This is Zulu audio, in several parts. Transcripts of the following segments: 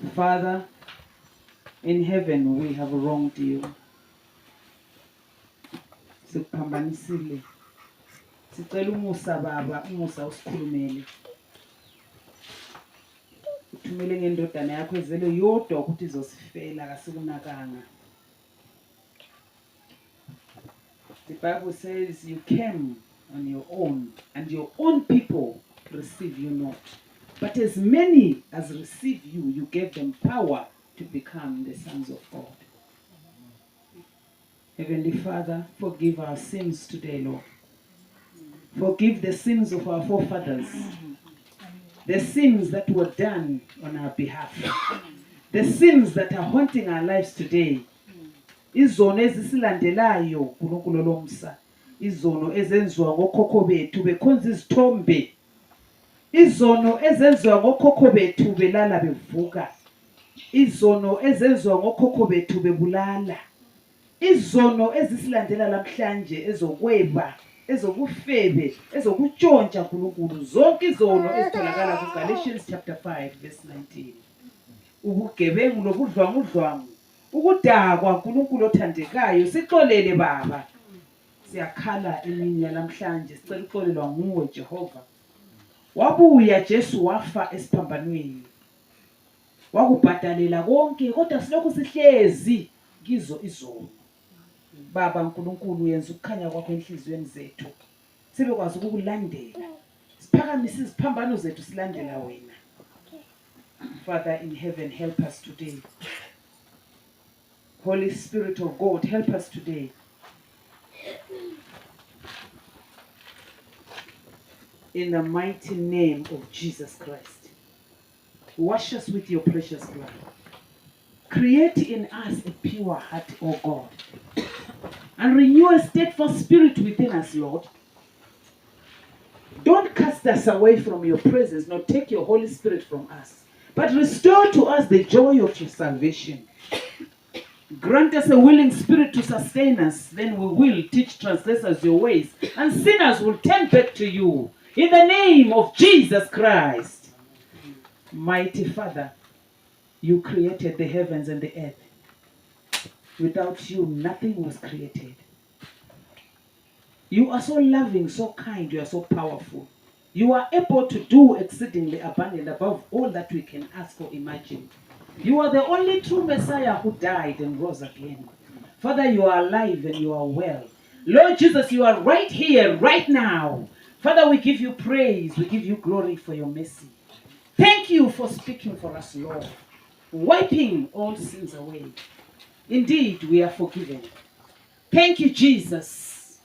Father, in heaven we have wronged you. Sikuphambanisile. Sicela umusa baba, umusa usikhulumele. Uthumele ngendodana yakho ezelwe yodwa ukuthi izosifela kasikunakanga. The Bible says you came on your own and your own people receive you not. But as many as receive you, you gave them power to become the sons of God. Heavenly Father, forgive our sins today, Lord. Forgive the sins of our forefathers. The sins that were done on our behalf. The sins that are haunting our lives today. Izono ezisilandelayo kuNkulunkulu lomsa. Izono ezenziwa ngokhokho bethu bekhonza izithombe. Izono ezenziwa ngokhokho bethu belala bevuka. Izono ezenziwa ngokhokho bethu bebulala. Izono ezisilandela namhlanje ezokweba, ezokufebe, ezokutshontsha uNkulunkulu. Zonke izono ezitholakala kuGalatians chapter 5 verse 19. Ubugebengu lobudlwangudlwangu. Ukudakwa uNkulunkulu othandekayo sixolele baba. Siyakhala imini namhlanje sicela uxolelwa nguwe Jehova. Wabuya Jesu wafa esiphambanweni. Wakubhadalela konke kodwa silokhu sihlezi kizo izono. Baba uNkulunkulu yenza ukukhanya kwakho enhlizweni zethu. Sibekwazi ukukulandela. Siphakamise iziphambano zethu silandela wena. Father in heaven, help us today. Holy Spirit of God, help us today. In the mighty name of Jesus Christ. Wash us with your precious blood. Create in us a pure heart, O God. And renew a steadfast spirit within us, Lord. Don't cast us away from your presence, nor take your Holy Spirit from us. But restore to us the joy of your salvation. Grant us a willing spirit to sustain us. Then we will teach transgressors your ways. And sinners will turn back to you. In the name of Jesus Christ. Mighty Father, you created the heavens and the earth. Without you, nothing was created. You are so loving, so kind, you are so powerful. You are able to do exceedingly abundant above all that we can ask or imagine. You are the only true Messiah who died and rose again. Father, you are alive and you are well. Lord Jesus, you are right here, right now. Father, we give you praise, we give you glory for your mercy. Thank you for speaking for us, Lord, wiping all sins away. Indeed, we are forgiven. Thank you, Jesus.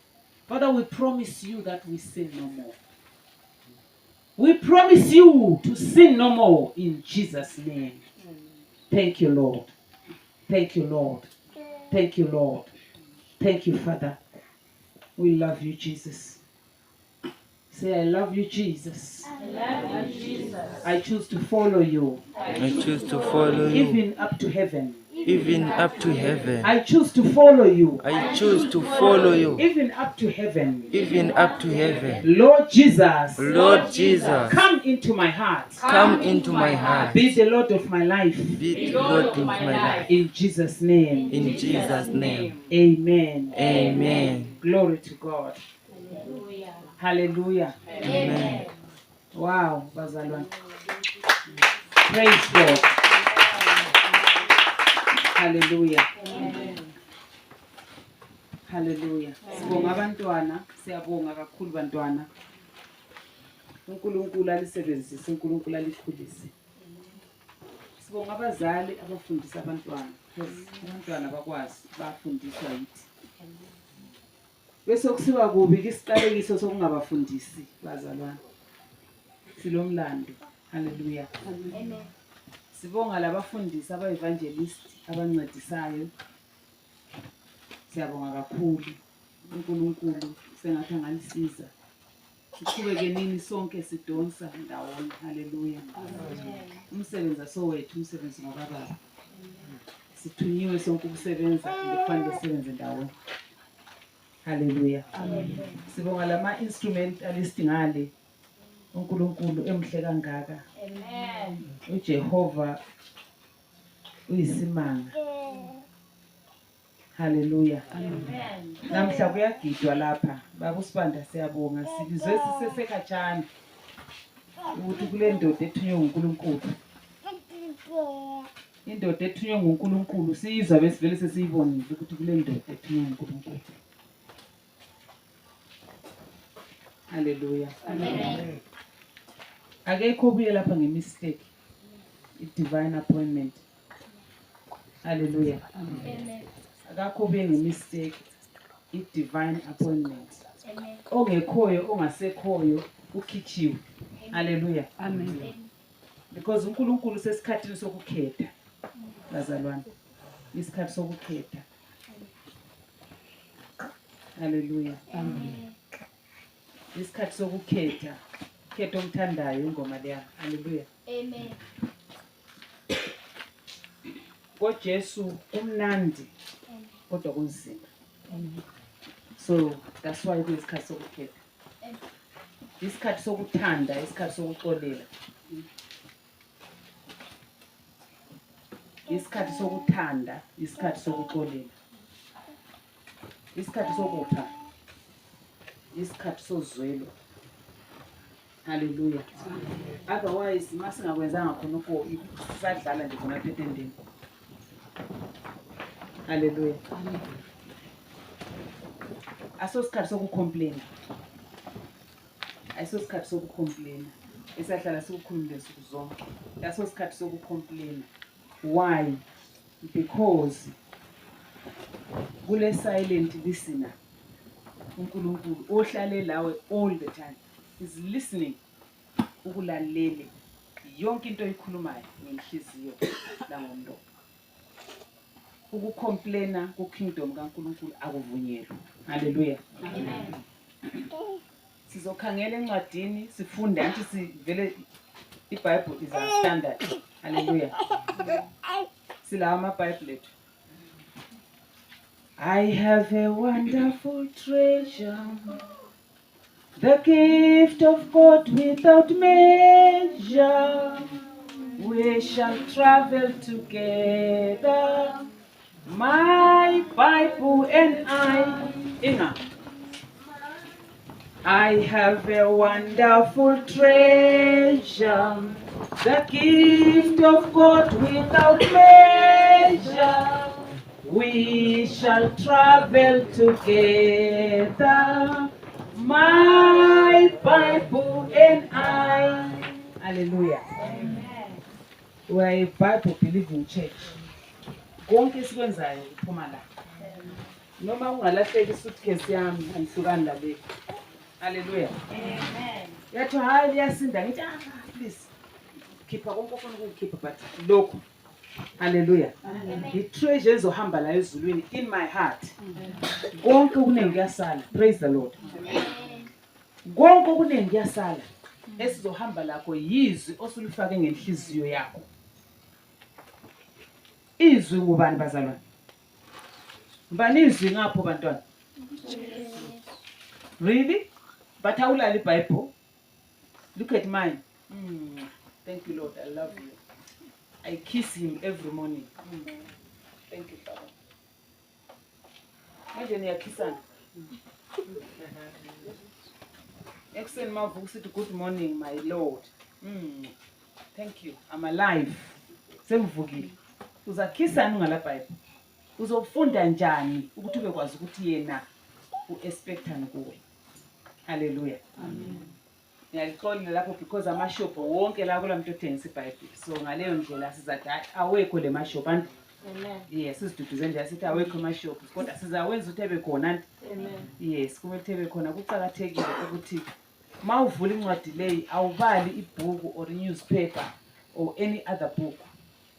Father, we promise you that we sin no more. We promise you to sin no more in Jesus' name. Thank you, Lord. Thank you, Lord. Thank you, Lord. Thank you, Father. We love you, Jesus. Say, I love you, Jesus. I love you, Jesus. I choose to follow you. I choose to follow you, Even up to heaven. even up to heaven. I choose to follow you. I choose to follow you, Even up to heaven. even up to heaven. Lord Jesus. Lord Jesus, Come into my heart. come into my heart. Be the Lord of my life. Be the Lord of my life. In Jesus' name. In Jesus' name. Amen. Amen. Glory to God. Hallelujah. Amen. Wow, bazalwane. Praise God. Hallelujah. Hallelujah. Sibonga abantwana, siyabonga kakhulu bantwana. uNkulunkulu alisebenzise, uNkulunkulu alikhulise. Sibonga abazali abafundisa abantwana, because abantwana bakwazi bafundiswa yithi. Bese kusiba kubi isiqalekiso sokungabafundisi bazalwane. Silomlando. Hallelujah. Amen. Sibonga labafundisi aba-evangelist abancedisayo. Siyabonga kakhulu. uNkulunkulu sengathi angalisiza. Siqhubeke nini sonke sidonsa ndawonye. Hallelujah. Umsebenzi asowethu, umsebenzi ngokababa. Sithunyiwe sonke ukusebenza kufanele sisebenze ndawonye. Hallelujah. Amen. Sibonga lama instrumentalist ngale. uNkulunkulu emhle kangaka. Amen. uJehova uyisimanga. Haleluya. Amen. Namhla kuyagidwa lapha. Baba uSibanda siyabonga sibizwe sisesekhatshana ukuthi kule ndoda ethunywe uNkulunkulu. Indoda ethunywe nguNkulunkulu siyizwa besivele sesiyibonile ukuthi kule ndoda ethunywe nguNkulunkulu. Haleluya. Amen. Akekho obuye lapha ngemistake. I-divine appointment. Haleluya. Amen. Akakho obuye ngemistake. I-divine appointment. Amen. Ongekhoyo ongasekhoyo ukhichiwe. Haleluya. Amen. Because uNkulunkulu sesikhathini sokukhetha. Bazalwane. Isikhathi sokukhetha. Haleluya. Amen. Isikhathi sokukhetha. Khetha omthandayo ingoma leya. Haleluya. Amen. KoJesu kumnandi kodwa kunzima. So that's why kuyisikhathi sokukhetha. Isikhathi sokuthanda, isikhathi sokuxolela. Isikhathi sokuthanda, isikhathi sokuxolela. Isikhathi sokupha, isikhathi sozwelo. Haleluya. Otherwise masingakwenzanga khona uko isadlala nje khona etendeni. Haleluya. Asosikhathi sokucomplain. Ayisosikhathi sokucomplain. Esahlala sikukhulumile nsuku zonke. Asosikhathi sokucomplain. Why? Because kule silent listener uNkulunkulu ohlale lawe all the time is listening ukulalele yonke into oyikhulumayo ngenhliziyo langomlomo. Ukucomplaina kuKingdom kaNkulunkulu akuvunyelwa. Haleluya. Amen. Sizokhangela encwadini sifunde anti sivele iBible is our standard. Haleluya. Sila amaBhayibheli ethu. I have a wonderful treasure, the gift of God without measure. We shall travel together, my Bible and I. Inga. I have a wonderful treasure, the gift of God without measure. We shall travel together, my Bible and I. Hallelujah. Amen. We are a Bible believing church. Konke sikwenzayo uphuma la. Noma ungalahleki suitcase yami angihlukani la le. Hallelujah. Amen. Yathi hayi yasinda ngithi please khipha konke ofuna ukukhipha but lokho. Hallelujah. The treasure ezohamba la ezulwini in my heart. Konke kuningi kuyasala. Praise the Lord. Amen. Konke kuningi kuyasala. Esizohamba lakho yizwi osulifake ngenhliziyo yakho. Izwi ngubani bazalwane? Ngubani izwi ngapho bantwana? Really? But awulala iBible. Look at mine. Thank you Lord, I love you. I kiss him every morning. Thank you Father. Manje niyakhisana. Ekuseni mavuka usithi good morning my Lord. Thank you. I'm alive. Sengivukile. Uzakhisana ungala Bible. Uzofunda njani ukuthi ubekwazi ukuthi yena uexpectani kuwe. Hallelujah. Amen. Ngiyalixolela lapho because amashop wonke la kulamuntu othengisa iBible. So ngaleyo ndlela sizathi awekho le mashop anti. Amen. Yes, siziduduze nje sithi awekho amashop kodwa sizawenza ukuthi ebe khona anti. Amen. Yes, kumele ebe khona kuqhakathekile ukuthi mawuvula incwadi leyi awubali ibhuku or newspaper or any other book.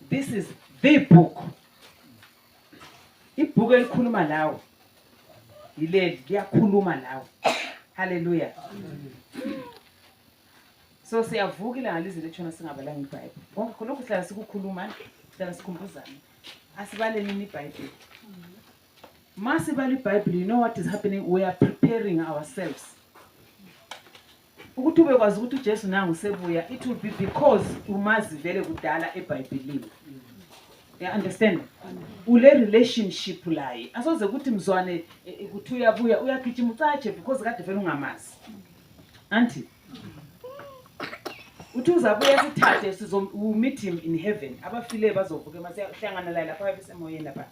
This is the book. Ibhuku elikhuluma nawe. Yileli liyakhuluma nawe. Hallelujah. So siyavukile ngalizinto etshona singabalanga iBible. Konke khona ukuhlala sikukhuluma, sihlala sikhumbuzana. Asibaleni iBible. Masibala iBible, you know what is happening? We are preparing ourselves. Ukuthi ubekwazi ukuthi uJesu nangu sebuya, it will be because umazi vele kudala eBhayibhelini. You understand? Ule relationship laye asoze ukuthi mzwane ukuthi uyabuya uyagijima ucatshe because kade vele ungamazi. Anti uthi uzabuya sithathe meet him in heaven. Abafile bazovuka masiyahlangana la lapha besemoyeni lapha.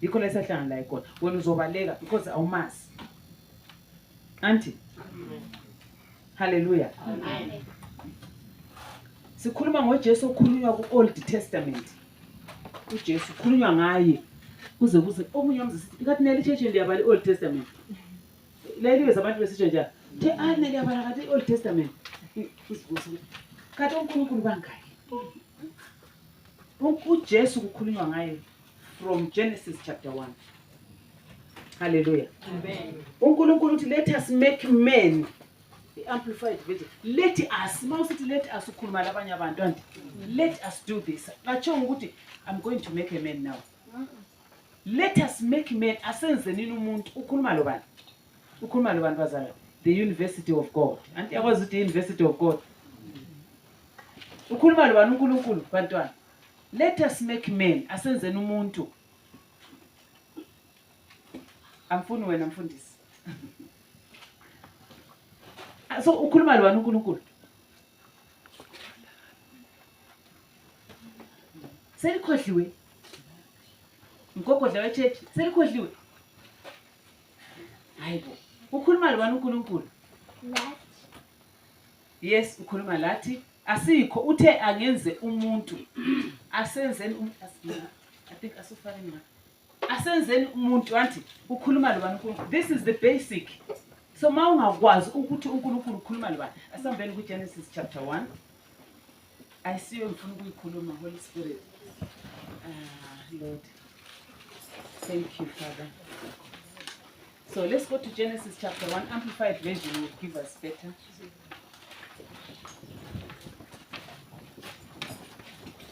Yikho lesahlangana la khona. Wena uzobaleka because awumazi. Anti. Hallelujah. Amen. Sikhuluma ngoJesu okhulunywa ku-Old Testament. uJesu khulunywa ngaye kuze omunye wamzisithi kathi nele church ndiyabala iOld Testament. Leli wezabantu besitsho nje. The ane liyabala kathi iOld Testament. Kathi uNkulunkulu bangaki? uJesu kukhulunywa ngaye from Genesis chapter 1. Hallelujah. Amen. uNkulunkulu uthi let us make men. The amplified version. Let us. Mawusithi let us ukhuluma labanye abantu anti. Let us do this. Batsho ukuthi I'm going to make a man now. Let us make men. Asenze nini umuntu ukhuluma lo bani? Ukhuluma lo bani bazala? The University of God. Anti yakwazi ukuthi University of God. Ukhuluma lo bani uNkulunkulu bantwana? Let us make men. Asenze nini umuntu? Amfuni wena mfundisi. So ukhuluma lo bani uNkulunkulu? Selikhohliwe. Ngokhodla weChurch selikhohliwe. Hayibo. Ukhuluma lo bani uNkulunkulu? Yes, ukhuluma lathi asikho uthe angenze umuntu. Asenzeni I think asufane mina. Asenzeni umuntu anti ukhuluma lo bani uNkulunkulu. This is the basic. So mawungakwazi ukuthi uNkulunkulu ukhuluma lo bani. Asambeni kuGenesis chapter 1. I see you ngifuna ukuyikhuluma Holy Spirit. Lord. Thank you, Father. So let's go to Genesis chapter 1. Amplified version will give us better.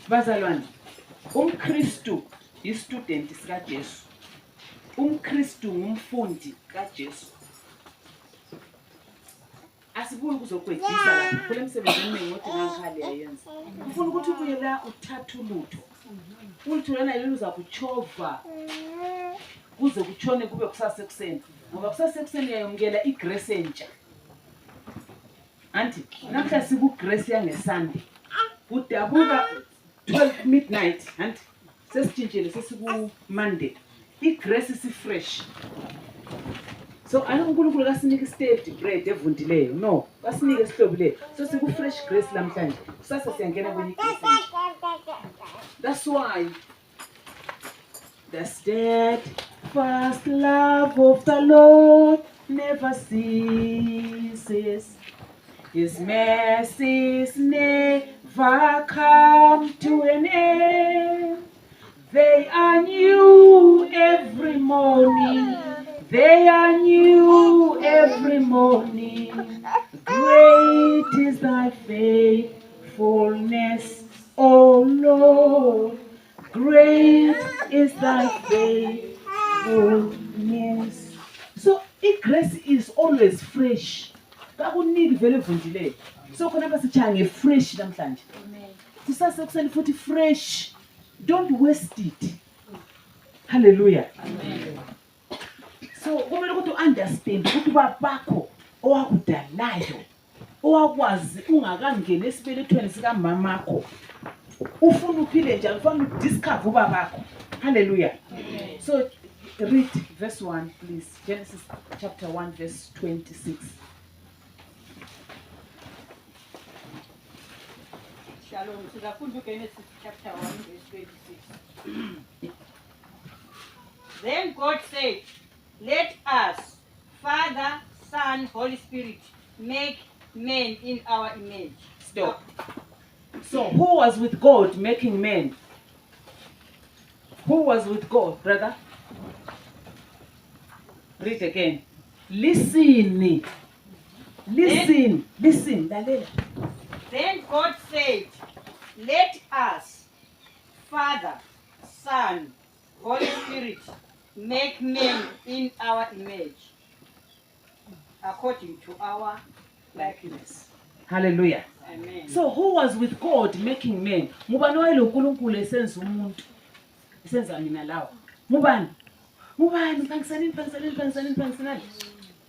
Bazalwane, uMkristu yi-student sikaJesu. uMkristu ngumfundi kaJesu. Asibuye ukuzokwedisa lapha kule msebenzi eminengi othi ngikhale ayenza. Ufuna ukuthi ubuye la uthathe ulutho. Ulutho lana yilo uzakuchova. Kuze kuchone kube kusasa ekuseni. Ngoba kusasa ekuseni uyayomkela igrace entsha. Anti, namhla siku grace yangeSunday. Udabuka 12 midnight, anti. Sesitshintshele sesiku Monday. Igrace is fresh. So uNkulunkulu kasinike stepped bread evundileyo. No, kasinike sihlobile. So siku fresh grace namhlanje. Kusasa siyangena kwenye grace. That's why the steadfast love of the Lord never ceases. His mercies never come to an end. They are new every morning. They are new every morning. Great is thy faithfulness, O Lord. Great is thy faithfulness. So, grace is always fresh. Kakuningi vele evundileyo. So khona basichange fresh namhlanje. Amen. Kusasa kuseni futhi fresh. Don't waste it. Hallelujah. Amen. So kumele ukuthi understand ukuthi babakho owakudalayo owakwazi ungakangena esibelethweni sika mamakho ufuna uphile njalo ufuna udiscover ubabakho. Hallelujah. Amen. So read verse 1 please. Genesis chapter 1 verse 26. Shalom. Sizafunda uGenesis chapter 1 verse 26. Then God said, let us, Father, Son, Holy Spirit, make men in our image. Stop. So who was with God making men? Who was with God, brother? Read again. Listen. Listen. Listen. Lalela. Then God said, let us, Father, Son, Holy Spirit, make men in our image, according to our likeness. Hallelujah. Amen. So who was with God making men? Ngubani wayelo uNkulunkulu esenza umuntu? Isenza mina lawa. Ngubani? Phangisanani.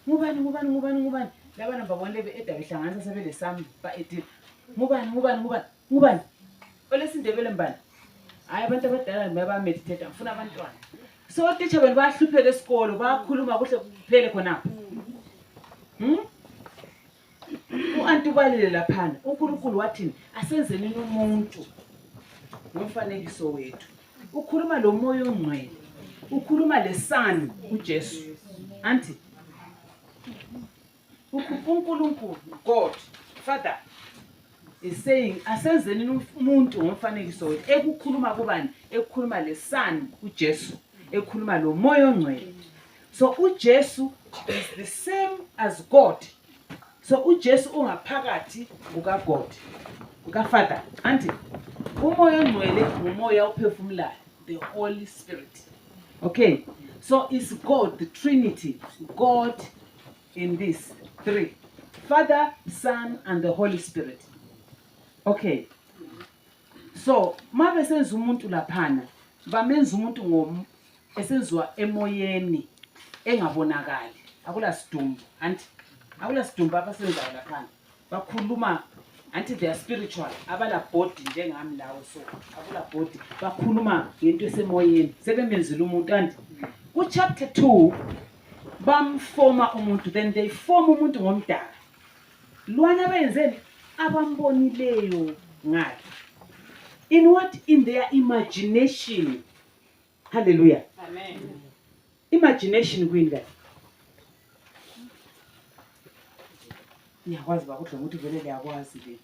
Ngubani? Laba namba bonke beeda behlanganisa sebele sami ba-18. Ngubani? Olesindebele mbani? Hayi abantu abadala bayameditate ngifuna abantwana. So otitsha benu bayahlupheka esikolo, bayakhuluma kuhle kuphele khonapho. U-anti ubalile laphana. uNkulunkulu wathini? Asenzeni umuntu ngomfanekiso wethu. Ukhuluma lo moya ongcwele. Ukhuluma leSon uJesu. Anti uNkulunkulu, God, Father, is saying asenzeni umuntu ngomfanekiso wethu. Ekukhuluma kubani? Ekukhuluma leSon uJesu. Ekukhuluma lo moya ongcwele. So uJesu is the same as God. So uJesu ungaphakathi kukaGod, kukaFather. Anti umoya ongcwele ngumoya ophefumulayo, the Holy Spirit. Okay, so it's God, the Trinity, God in this three: Father, Son, and the Holy Spirit. Okay, so mabe senza umuntu laphana, bamenza umuntu esenziwa emoyeni engabonakali. Akula sidumbu, anti akula sidumbu abasenzayo laphana. Bakhuluma anti they are spiritual, abala body njengami lawo, so akula body. Bakhuluma ngento esemoyeni, sebemenzile umuntu. Anti ku chapter 2 bamforma umuntu, then they form umuntu ngomdaka. Lwana benzeni abambonileyo ngakhe. In what? In their imagination. Hallelujah. Amen. Imagination kwini kahle. Ngiyakwazi bakudla ukuthi vele liyakwazi le.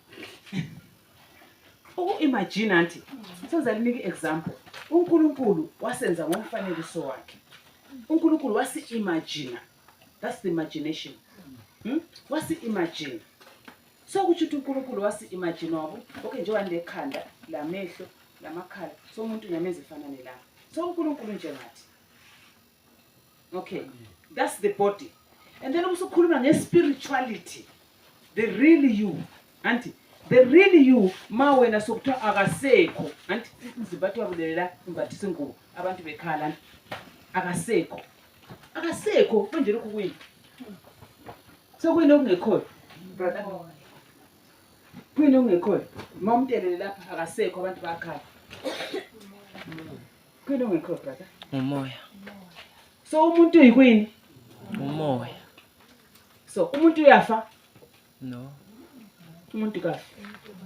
Imagine anti. Senza linike example. uNkulunkulu wasenza ngomfanekiso wakhe. uNkulunkulu wasi-imagine. That's the imagination. Wasi-imagine. So kuthi uNkulunkulu wasi-imagine wabo. Okay, njengoba lekhanda, lamehlo, lamakhala. So umuntu uyamenza efana nelanga. So uNkulunkulu nje ngathi. Okay, that's the body. And then usukhuluma nge-spirituality. The real you. Anti, the real you, ma wena sokuthiwa akasekho. Anti, umzimbathi wabulelela umbathise ngubo. Abantu bekhala akasekho. Akasekho, konje lokhu kwini. So kwini okungekho, brother. Kwini okungekho. Ma umtelele lapha akasekho abantu bakhala. Kwini okungekho, brother. Umoya. So umuntu uyikwini? Umoya. So umuntu uyafa? No. Umuntu kahle.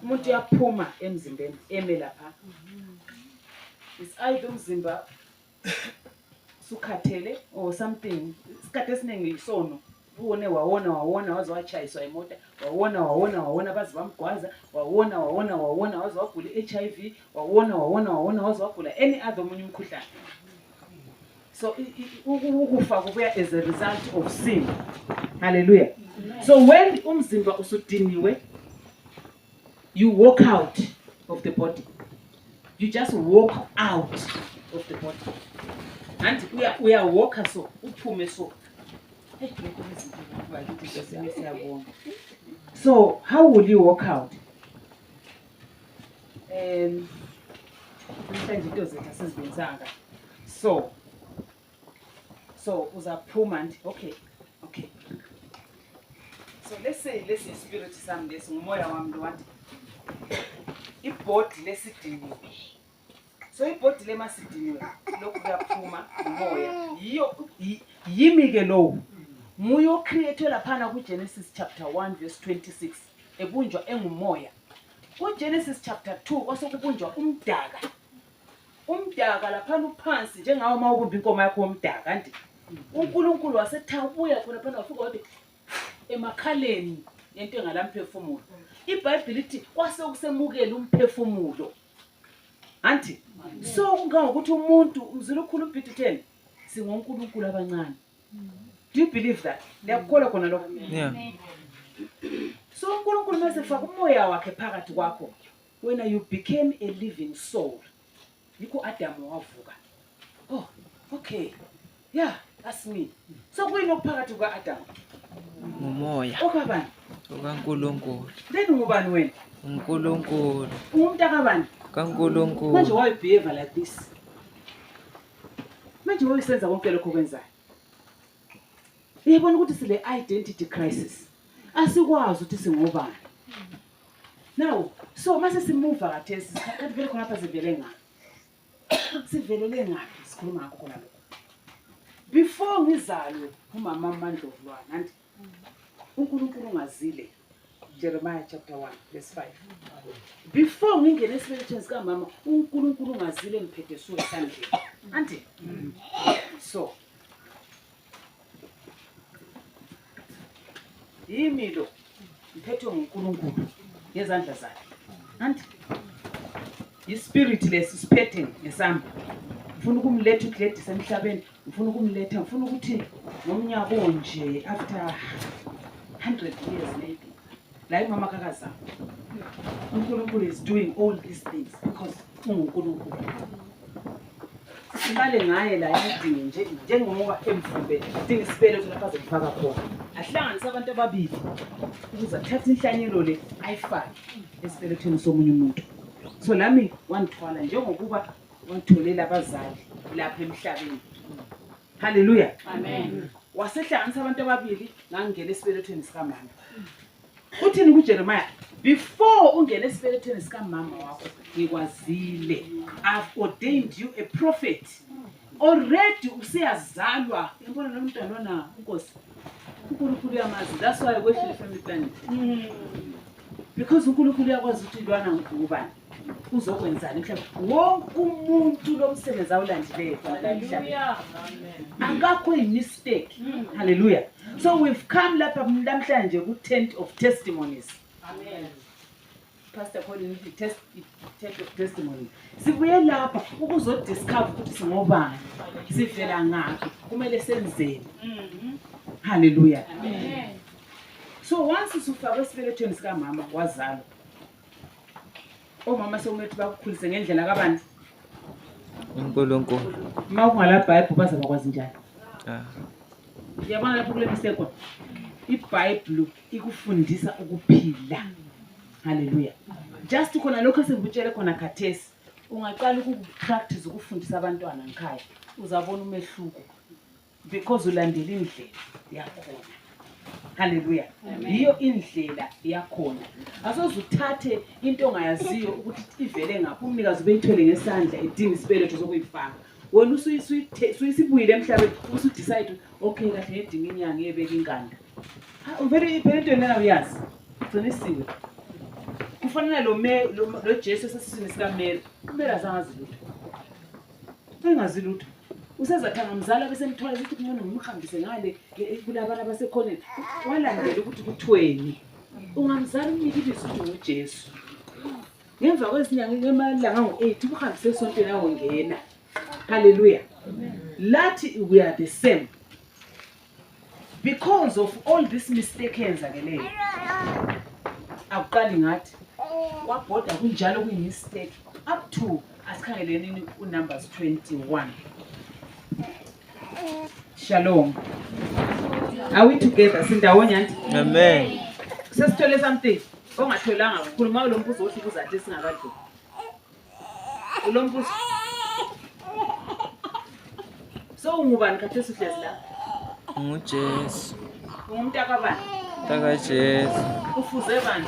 Umuntu uyaphuma emzimbeni eme lapha. Is either umzimba sukhathele or something. Isikhathi esiningi isono. Uwone wawona waze wachayiswa imoto. Wawona bazi bamgwaza. Wawona waze wagula HIV. Wawona waze wagula any other omunye umkhuhlane. So ukufa kubuya as a result of sin. Hallelujah. So when umzimba usudiniwe, you walk out of the body. You just walk out of the body. And we are walkers, so uphume so. So how will you walk out? So uzaphuma nje. Okay. So let's say spirit sami lesi ngumoya wami lo wathi ibody lesidiniwe. So ibody lemasidiniwe lokhu kuyaphuma umoya. Yimi ke lo. Muyo create laphana ku Genesis chapter 1 verse 26 ebunjwa engumoya. Ku Genesis chapter 2 osokubunjwa umdaka. Umdaka laphana uphansi njengawo mawubumba inkomo yakho umdaka kanti uNkulunkulu wasethabuya khona phana wafika wathi emakhaleni yento engalamphefumulo. iBhayibheli lithi kwase kusemukela umphefumulo. Anti so kungangokuthi umuntu uzile ukhulu ubhidi 10 singonkulunkulu abancane. Do you believe that? Liyakholwa khona lokho? Yeah. So uNkulunkulu mase faka umoya wakhe phakathi kwakho. When you became a living soul. Yikho Adam wavuka. Oh, okay. Yeah, that's me. So kuyini okuphakathi kwaAdam? Umoya. Okabani? KaNkulunkulu. Then ngubani wena? uNkulunkulu. Umuntu akabani? KaNkulunkulu. Manje why behave like this? manje wayesenza konke lokho kwenzayo. Uyabona ukuthi sile identity crisis. Asikwazi ukuthi singobani. Now, so mase simuva kathesi, kanti vele khona lapha sivele ngaphi? Sivelele ngaphi sikhuluma ngakho khona lokho. Before ngizalwe umama uMandlovulwana, anti uNkulunkulu ungazile. Jeremiah chapter 1 verse 5. Before ngingene esibelethweni sika mama, uNkulunkulu ungazile ngiphethe so esandleni. Anti so yimi lo ngiphethe nguNkulunkulu ngezandla zakhe. Anti ispirit lesiphethe ngesamba. Ngifuna ukumletha uGladys emhlabeni, ngifuna ukumletha, ngifuna ukuthi ngomnyaka onje after 100 years maybe. Like mama kakaza. uNkulunkulu is doing all these things because uNkulunkulu. Simale ngaye la idingi njengoba emfumbe idingi isibelo lapha azifaka khona. Ahlanganisa abantu ababili ukuze athathe inhlanyelo le ayifake esibelethweni somunye umuntu. So lami wangithwala njengokuba wangitholela abazali lapha emhlabeni. Hallelujah. Amen. Wasehlanganisa abantu ababili ngangena esibelethweni sika mama. Uthini kuJeremiah? Before ungena esibelethweni sika mama wakho ngikwazile. I've ordained you a prophet. Already usiyazalwa. Ngibona lo mntwana lona uNkosi. uNkulunkulu uyamazi. That's why wehlele family planning. Because uNkulunkulu uyakwazi ukuthi lwana ngubani. Uzokwenzani emhlabeni. Wonke umuntu lomsebenzi awulandileyo Hallelujah. akakho mistake. Hallelujah. So we've come lapha namhlanje ku tent of testimonies. Amen. Pastor calling it tent of testimony. Sibuye lapha ukuzodiscover ukuthi singobani. Sivela ngaphi. Kumele senzeni. Hallelujah. Amen. So once usufaka esibelethweni sika mama wazalwa. Omama sokumethi bakukhulise ngendlela kabani? uNkulunkulu. Uma ungala Bible baza bakwazi njani? Ah. Yabona lapho kule mistake. iBhayibheli ikufundisa ukuphila. Hallelujah. Just khona lokho esingutshele khona khathesi ungaqala ukupractice ukufundisa abantwana ngikhaya uzabona umehluko because ulandela indlela yakhona. Hallelujah. Yiyo indlela yakhona. Asoze uthathe into ongayaziyo ukuthi ivele ngaphi umnikazi ubeyithwele ngesandla edinga isibeletho sokuyifaka. Wena usuyisibuyile emhlabeni usudecide okay kahle ngedinga inyanga yebeka inkanda. Uvele into lena uyazi. Ugcinisiwe. Kufanele lo Jesu sesisini sika Mary. Kumele azangazi lutho. Engazi lutho. Usezathanga mzala bese mthwala ukuthi kumele ngimhambise ngale kulabana abasekhoneni. Walandela ukuthi kuthweni. Ungamzala umnike ibizo ukuthi uJesu. Ngemva kwezinyanga ngemalanga ngo8 ukuhambise esontweni yawo ngena. Hallelujah. Lathi we are the same. Because of all this mistake enzakeleyo. Akuqali ngathi wabhoda kunjalo kuyimistake up to asikhangeleni uNumbers 21. Shalom. Are we together? Sindawonye anti? Amen. Sesithole something ongatholanga ukukhuluma lo mbuzo othi kuzathi singakadli. Lo mbuzo. So ungubani khathesi uhlezi la? UJesu. Ungumuntu akabani? Taka Jesu. Ufuze bani?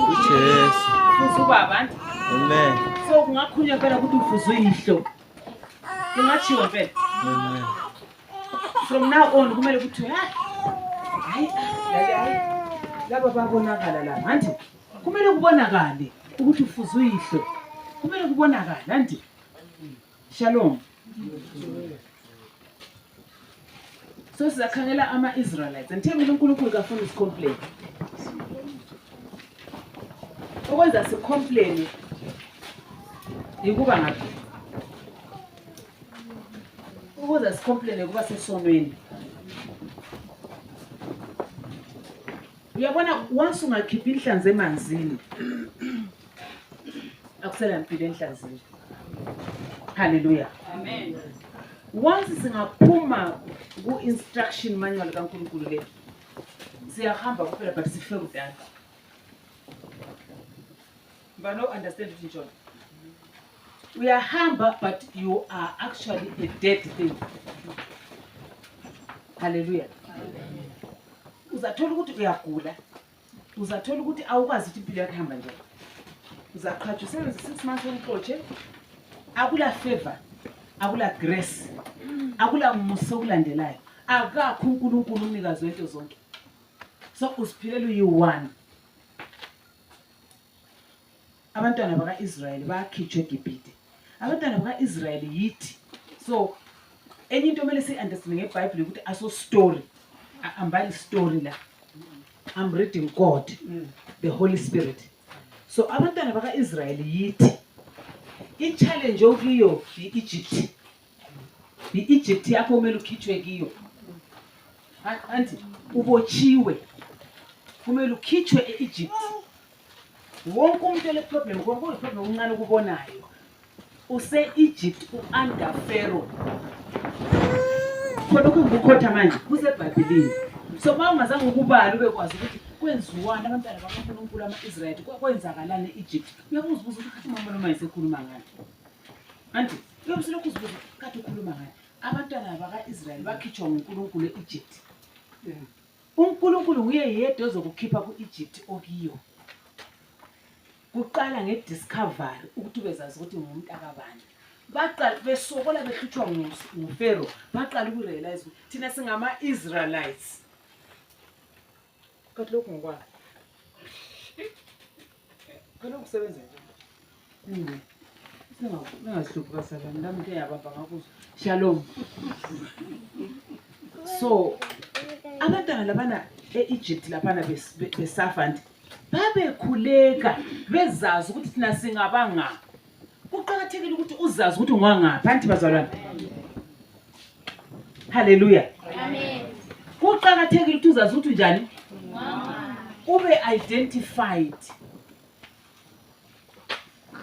UJesu. Ufuze ubaba anti? Amen. So kungakhunya phela ukuthi ufuze uyihlo. Kungachiwa phela. Amen. From now on kumele ukuthi hayi laba babonakala la anti kumele kubonakale ukuthi ufuze uyihlo kumele kubonakala anti shalom. So sizakhangela ama-Israelites and tell me uNkulunkulu kafuna isicomplain. Okwenza sicomplain yikuba ngaphi? Ukwenza sicomplain kuba sesonweni. Uyabona once ungakhipha inhlanzi emanzini akusela impilo enhlanzini. Hallelujah. Amen. Once singaphuma ku-instruction manual kaNkulunkulu le siyahamba kuphela but sifike kudala. Bano understand ukuthi njalo. Uyahamba, but you are actually a dead thing. Hallelujah. Uzathola ukuthi uyagula. Uzathola ukuthi awukwazi ukuthi impilo yakho ihamba njani. Uzaqhatsha usebenza 6 months womxotshe. Akula favor, akula grace, akula musa okulandelayo. Akakho uNkulunkulu umnikazi wento zonke. So usiphilela uyi-1. Abantwana baka-Israyeli bayakhitshwa eGibhite. Abantwana baka-Israyeli yithi. So enye into kumele siyi-understand ngeBhayibheli ukuthi aso story. Ambali story la. I'm reading God, the Holy Spirit. So abantwana baka-Israyeli yithi. I-challenge okuyo yi-Egypt. I-Egypt yakho kumele ukhitshwe kiyo. Anti ubotshiwe. Kumele ukhitshwe e-Egypt. Wonke umuntu le problem, wonke problem uncane ukubonayo. Use-Egypt u-under Pharaoh. Khona ukukhotha manje kuseBhayibhelini. So uma ungazange ukubala ubekwazi ukuthi kwenziwani abantwana bakaNkulunkulu ama-Israyeli kwenzakalani e-Egypt. Uyabuza ukuthi mama noma isekhuluma ngani. Anti uyobe selokhu uzibuza kade ukhuluma ngani. Abantwana baka-Israyeli bakhitshwa nguNkulunkulu e-Egypt. uNkulunkulu nguye yedwa ozokukhipha ku-Egypt okiyo. Kuqala nge-discovery ukuthi ubezazi ukuthi ngumuntu akabani. Baqala besokola behlutshwa nguFaro. Baqala ukurealize ukuthi thina singama-Israelites. Kanti lokhu ngokwani? Kanti kusebenza njani? Ningazihluphi kasalani, nami into yabamba ngakuzo. Shalom. So abantwana labana e-Egypt lapana besafa babekhuleka bezazi ukuthi thina singabanga. Kuqakathekile ukuthi uzazi ukuthi ungwangaphi anti bazalwane. Hallelujah. Amen. Kuqakathekile ukuthi uzazi ukuthi njani ube identified.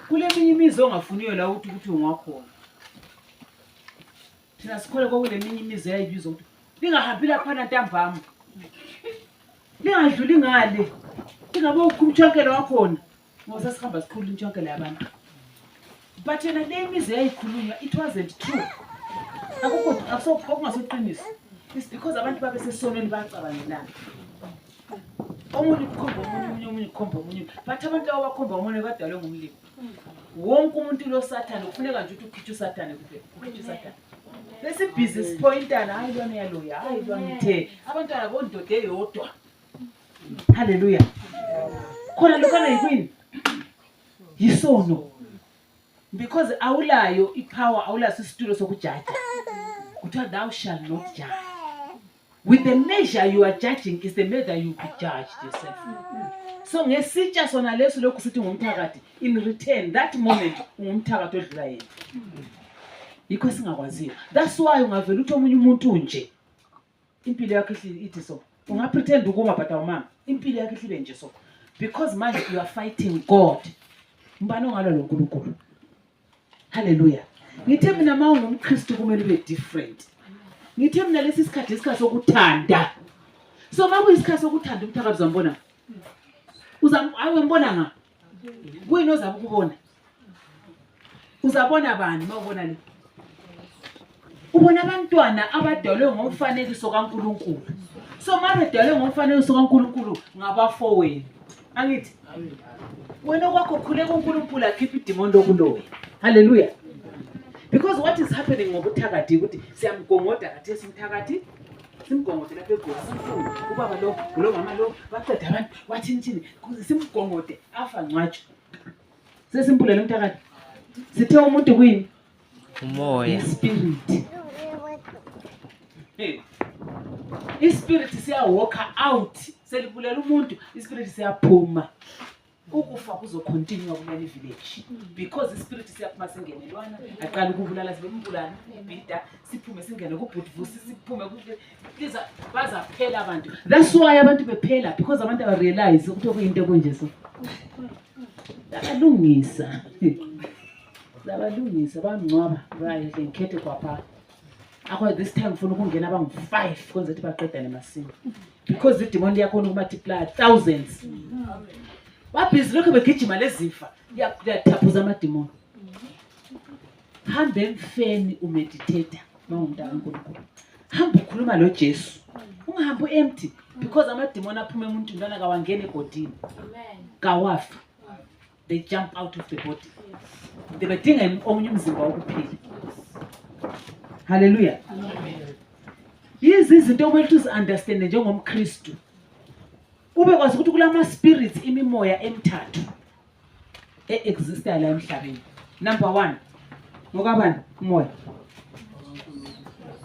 Kule minye imizo ongafuniyo la ukuthi ungakhona. Thina sikhole kokule minye imizo yayibizwa ukuthi lingahambi lapha ntambama. Lingadluli ngale. Ingabe ukhumtshonkela wakhona. Ngoba sihamba sikhulula intshokela yabantu. But yena le imizo yayikhulunywa it wasn't true. Akukho akungasoqiniso. It's because abantu babe sesonweni bacabangelana. Omunye ukhomba omunye ukhomba omunye. But abantu abakhomba omunye badalwe ngumlimi. Wonke umuntu lo Sathane kufuneka nje ukuthi ukhithe uSathane kuphela. Ukhithe uSathane. Lesi business pointana hayi lona yaloya, hayi lona ithe. Abantwana bondoda eyodwa. Hallelujah. Khona lokana yikwini. Yisono. Because awulayo ipower, awulaso isitulo sokujaja. Kuthiwa thou shall not judge. With the measure you are judging is the measure you be judged yourself. So ngesitsha sona leso lokhu sithi ngumthakathi, in return that moment ngumthakathi odlula yena. Yikho singakwaziyo. That's why ungavela uthi omunye umuntu nje impilo yakhe ithi so. Ungapretend ukuma but awumama. Impilo yakhe ibe nje so. Because manje you are fighting God. Mbani ongalo loNkulunkulu. Hallelujah. Ngithe mina uma ungumKristu kumele ube different. Ngithe mina lesi sikhathi isikhathi sokuthanda. So uma kuyisikhathi sokuthanda umthakathi uzambona. Awembona nga. Kuyini ozabe ukubona? Uzabona bani mawubona le? Ubona abantwana abadalwe ngomfanekiso kaNkulunkulu. So mabedalwe ngomfanekiso kaNkulunkulu ngabafowenu. Angithi? Wena kwakho khule kuNkulunkulu akhipha idemon lokulowe. Hallelujah. Because what is happening ngobuthakathi ukuthi siyamgongoda kathi simthakathi simgongode lapha eGoli simfunga ubaba lo mama lo baqeda abantu wathini simgongode afa ngcwatshu. Sesimpulela umthakathi. Sithe umuntu kuyini? Umoya. Spirit. Ispirit siya walk out. Selibulela umuntu, ispirit siyaphuma. Ukufa kuzocontinue kuleli village because ispirit siyaphuma singenelwana aqala ukubulala sibembulana ibhida siphume singene kubhutvusi siphume kuliza bazaphela abantu. That's why abantu bephela because abantu aba realize ukuthi okuyinto konje so. Labalungisa bamncwaba right ngikhethe kwapha. Akho this time ufuna ukungena abangu5 kwenza ukuthi baqedane masini because the demon yakho ukumultiply thousands. Wabhizi lokho begijima lezifa. Liyathapuza amademon. hambe emfeni umeditate mawumntana kaNkulunkulu. Hamba ukhuluma lo Jesu. Ungahambi empty because amademoni aphuma emuntu ntwana kawangena egodini. Kawafa. They jump out of the body. Bedinga omunye umzimba wokuphila. Hallelujah. Yizi izinto okumele uzi-understand njengomKristu. Ube kwazi ukuthi kulama spirits imimoya emithathu exists la emhlabeni. Number 1. Ngokabani? Umoya.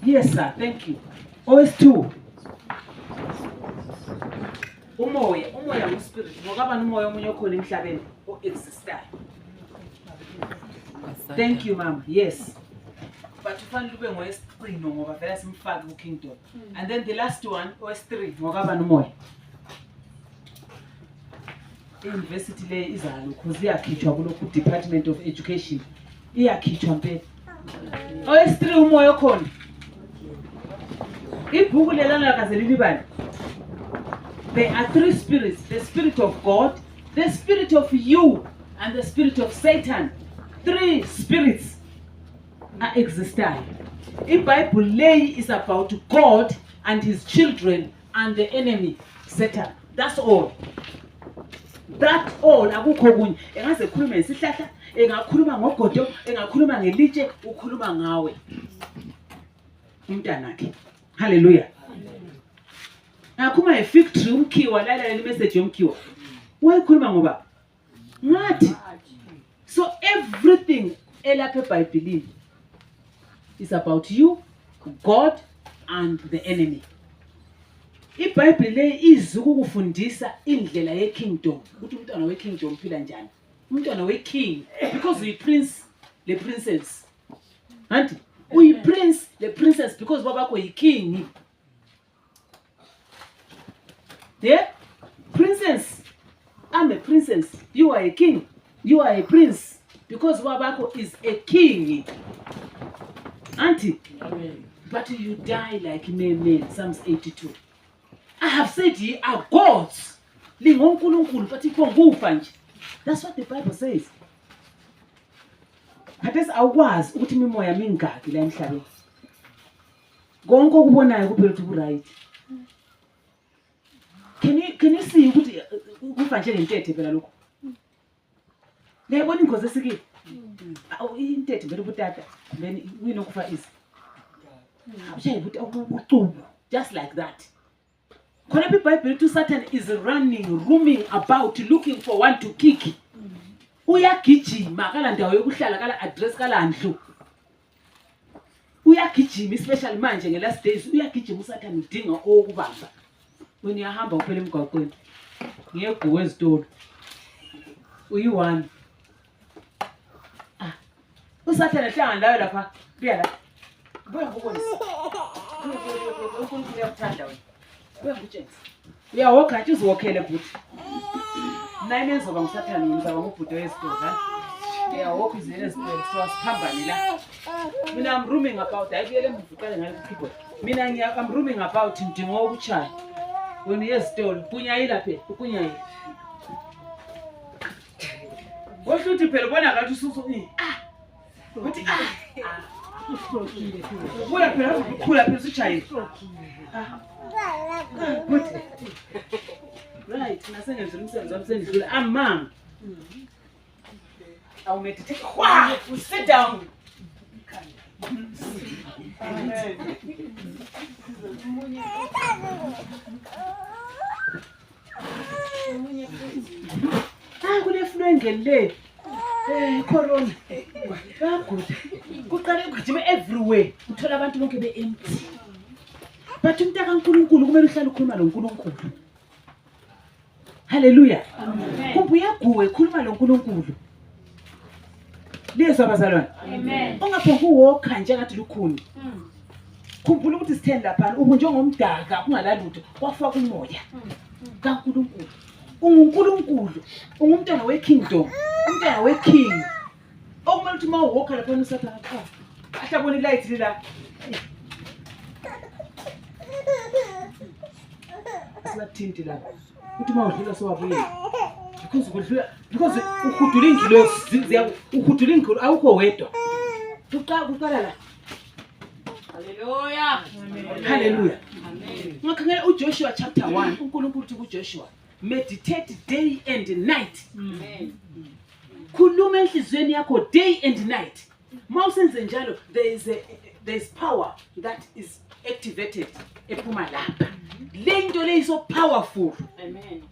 Yes sir, thank you. OS2. Umoya nguspirit. Ngokabani umoya omunye okhona emhlabeni oexistayo. Thank you mama. Yes. But ufanele ube ngoS3 ngoba vele simfaka kuKingdom. And then the last one OS3 ngokabani umoya. University le izalo because iyakhitshwa kulokhu Department of Education. Iyakhitshwa mpela. OS3 umoya okhona. Ibhuku lelana lakazelilibani. There are 3 spirits, the spirit of God, the spirit of you, and the spirit of Satan. 3 spirits are existing. IBhayibheli lay is about God and his children and the enemy, Satan. That's all. That all. Akukho kunye. Engaze khuluma ngesihlahla, engakhuluma ngogodo, engakhuluma ngelitshe, ukhuluma ngawe. Umntanakhe. Hallelujah. Akuma fig tree umkhiwa lalela le message yomkhiwa. Wayikhuluma ngoba ngathi. So everything elapha eBhayibhelini is about you, God and the enemy. IBhayibheli le izukufundisa indlela yeKingdom. Ukuthi umntwana weKingdom uphila njani. Umntwana weking because uyi prince le princess. Anti uyi prince le princess because babakho yiking. Yeah? Princess. I'm a princess. You are a king. You are a prince. Because babakho is a king. Auntie. Amen. But you die like men. Psalms 82. I have said ye are gods. Lingonkulunkulu but iphongufa nje. That's what the Bible says. Hathesi awukwazi ukuthi imimoya mingaki la emhlabeni. Konke okubonayo kuphela ukuthi ku right. Can you see ukuthi kufa nje lentethe phela lokho? Ngiyabona ingozi esikile. Intethe vele ubutata then uyinokufa is. Awushaye ukuthi ukucubu just like that. Khona iBhayibheli to Satan is roaming about looking for one to kick. Uyagijima kala ndawo yokuhlala kala address kala ndlu. Uyagijima especially manje nge last days uyagijima uSatan udinga okubamba. When uyahamba uphela emgwaqweni. Ngiyegqoka ezitolo. Uyi1. uSathane ehlangana layo lapha buya la buya ngokwenza uNkulunkulu uyakuthanda wena buya ngutshengisa uyawokha nje uziwokhele futhi nine enzoba nguSathane ngizaba ngubhudo wesitoza uyawokha izile ezibheke siphambane la mina I'm rooming about ayibuyele emvuqale ngale keyboard mina I'm rooming about ndingo ukuchaya wena yezitolo kunyayila phela kunyayila Wasuthi phela bona ngathi ususu Uthi Kuya phela ukukhula phela usijayile. Uthi Right, nasengenza umsebenzi wami sendidlula amanga. Awu meditate. Sit down. Kule flu engele. Corona. Good. Kuqale kugijima everywhere. Uthola abantu bonke be-empty. But umntaka kaNkulunkulu kumele uhlale ukhuluma noNkulunkulu. Hallelujah. Amen. Kumbuya kuwe khuluma noNkulunkulu. Liyezwa bazalwane. Amen. Ungaphonga uwokha nje ngathi lukhuni. Khumbula ukuthi sitheni lapha ubunjengomdaka kungalalutho kwafaka umoya kaNkulunkulu. UNkulunkulu ungumntwana weKingdom, umntwana weking. Okumele ukuthi mawuwokha lapha uSathane ahlabona ilight lila. Asathinti lapha. Uthi mawudlula sowabuye. Because ukhudula ingilo ziya ukhudula ingilo awukho wedwa. Kuqala la. Hallelujah. Hallelujah. Amen. Ngakhangela uJoshua chapter 1, uNkulunkulu uthi kuJoshua, meditate day and night. Amen. Khuluma enhlizweni yakho day and night. Mawusenze njalo, there is power that is activated ephuma lapha. Le into le is so powerful. Amen.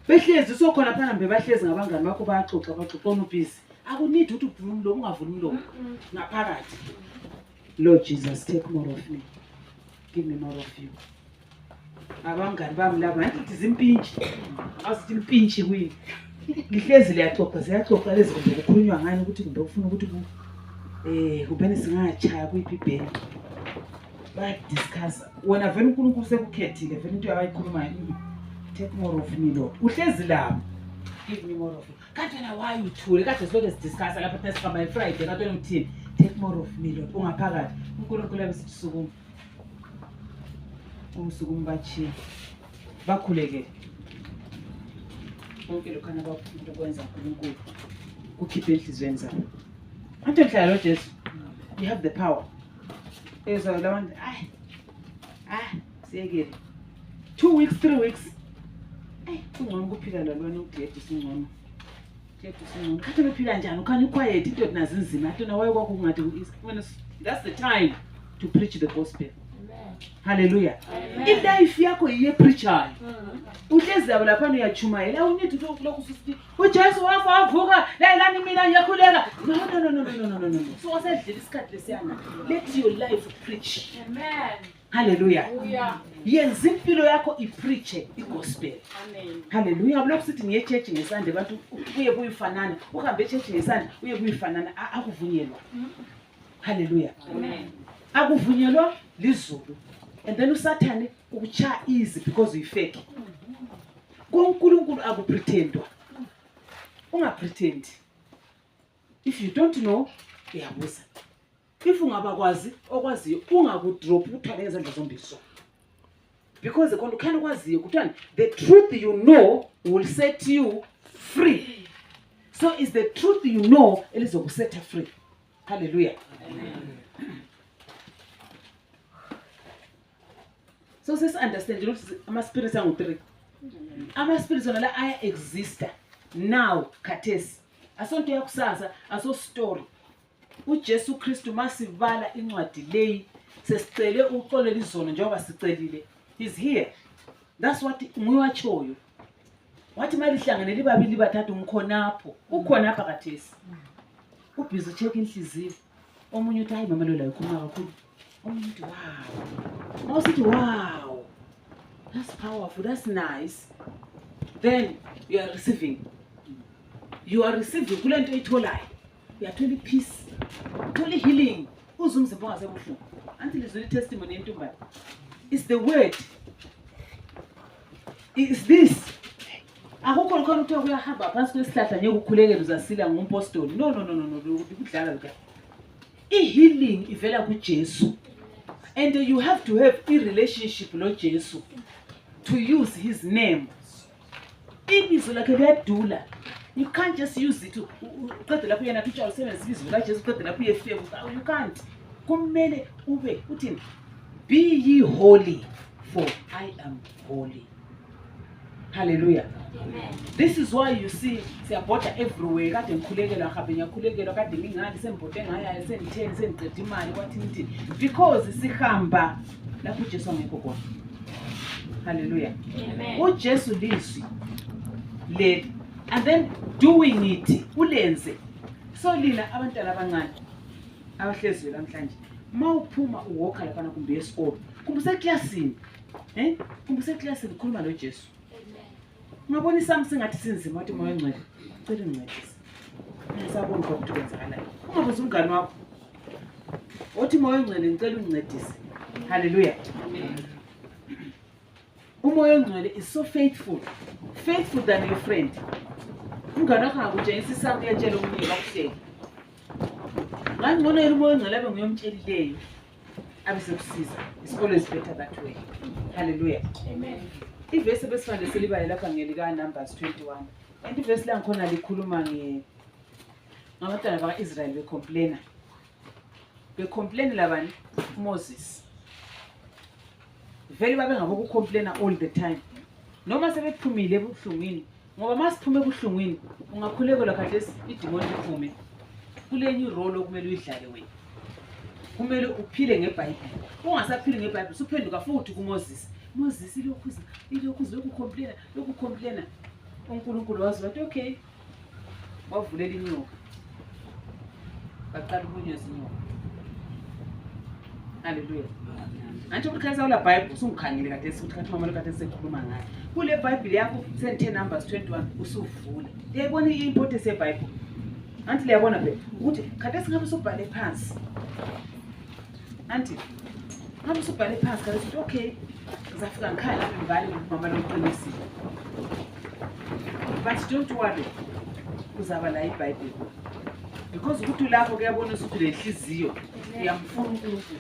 Behlezi sokhona phana mbe bahlezi ngabangani bakho bayaxoxa baxoxona ubhizi. Akunidi ukuthi uvule umlomo ungavuli umlomo ngaphakathi. Lord Jesus, take more of me. Give me more of you. Abangani bami laba ngithi zimpintshi. Asithi impintshi kwini. Ngihlezi liyaxoxa siyaxoxa lezi zinto kukhulunywa ngani ukuthi kumbe ufuna ukuthi kubene singachaya kuyibhibheli. Discuss wena vele uNkulunkulu sekukhethile vele into abayikhulumayo. Take more of me, Lord. Uhlezi lapho. Give me more of you. Kanti wena why uthule? Kade siloke sidiscuss lapha thina Friday kanti wena uthini? Take more of me, Lord. Ungaphakathi. uNkulunkulu abesithi sukuma. Umsukuma bachiye. Bakhulekele. Konke lokho abafuna ukwenza uNkulunkulu. Kukhiphe enhlizweni zabo. Anto nhlalo Jesu. You have the power. Ezwa labantu siyekele 2 weeks 3 weeks kungcono kuphila lalwana uDedu singcono kathi uphila njani ukhanya quiet into nazi inzima athi nawe kwakho kungathi that's the time to preach the gospel. Amen. Hallelujah. Life yakho iye preacher uhlezi yabo lapha uyachumayela awunidi lokhu usithi uJesu wavuka lani mina ngiyakhuleka. No. So wasedlile isikhathi lesiyana. Let your life preach. Amen. Hallelujah. Hallelujah. Yenza impilo yakho ipreache igospel. Amen. Hallelujah. Lokho sithi ngiye church ngesande abantu uye kuyifanana. Uhambe church ngesande uye kuyifanana akuvunyelwa. Hallelujah. Amen. Akuvunyelwa lizulu. And then uSathane ukucha easy because you fake. KuNkulunkulu akupretendwa. Ungapretend. If you don't know, uyabuza. If ungabakwazi okwaziyo ungakudrop uthwale ezandla zombiso. Because konke ukhana kwaziyo kuthani the truth you know will set you free. So it's the truth you know elizokusetha free. Hallelujah. Amen. So let's understand ukuthi ama spirits angu 3. Ama spirits wona la aya exista now khathesi. Asonto yakusasa aso story. uJesu Kristu masivala incwadi leyi sesicele uxolele izono njengoba sicelile. He's here. That's what nguyachoyo. Wathi mali hlanganele libabili bathathu umkhonapho. Ukhonapha kathesi. Ubhizi check inhliziyo. Omunye uthi hayi mama lo la ukhuluma kakhulu. Omunye uthi wow. Mawusithi wow. That's powerful. That's nice. Then you are receiving. You are receiving kulento itholayo. Uyathola peace. Uthola healing. Uzumzimba ongasebuhlungu. Until izwe testimony yentumbane. It's the word. It's this. Akukho lokho ukuthi uyahamba phansi kwesihlahla ngeke ukhulekele uzasila ngumpostoli. No. Ukudlala lokho. I-healing ivela kuJesu. And you have to have a relationship with Jesus to use his name. Ibizo lakhe liyadula. You can't just use it to uqede lapho yena teacher usebenzisa ibizo la Jesu uqede lapho uyefika. You can't. Kumele ube uthini? Be ye holy, for I am holy. Hallelujah. Amen. This is why you see siyabhoda everywhere kade ngikhulekelwa ngabe ngiyakhulekelwa kade ngingani sembode ngaya senditheni sengiqeda imali kwathi ngithi because sihamba lapho uJesu angekho khona. Hallelujah. Amen. uJesu lizwi le and then doing it ulenze. So lina abantwana abancane abahlezwe namhlanje mawuphuma uwalka lapha kumbe esikolo kumbe seklasini kumbe seklasini ukhuluma noJesu. Ngabona isami singathi sinzima wathi moya ngcwele. Cela ungincedise. Ngisabona ukuthi kwenzakalayo. Ungabuza umngani wakho. Wathi moya ngcwele ngicela ungincedise. Hallelujah. Amen. Umoya ngcwele is so faithful. Faithful than your friend. Umngani wakho angakutshengisa isami uyatshela umunye bakuhleki. Ngangibona umoya ngcwele abe nguyomtshelileyo. Abesekusiza. It's always better that way. Hallelujah. Amen. Ivesi besifande selibale lapha ngelika Numbers 21. And ivesi la ngikhona likhuluma ngabantwana bakaIsrael becomplaina. becomplain labani Moses vele babe ngabo ukucomplaina all the time noma sebephumile ebuhlungwini ngoba masiphume ebuhlungwini ungakhulekelwa khathesi idemon iphume kulenye role okumele uyidlale wena kumele uphile ngeBhayibheli ungasaphili ngeBhayibheli suphenduka futhi kuMoses Moses ilokhuza lokucomplaina uNkulunkulu wazi wathi okay wavulela inyoka baqala ukunyoza inyoka haleluya antsho ukuthi khasa la Bible usungikhangile kade ukuthi kathi mama lo kade sekhuluma ngayo kule Bible yakho sen10 Numbers 21 usuvula uyayibona importance yeBible anti liyabona phela ukuthi kade singabe sobhale phansi anti ngabe usubhale phansi kade sithi okay ngizafika ngikhaya ngibale mama lo qinisile but don't worry uzaba la iBible because ukuthi lapho kuyabona ukuthi lenhliziyo iyamfuna uNkulunkulu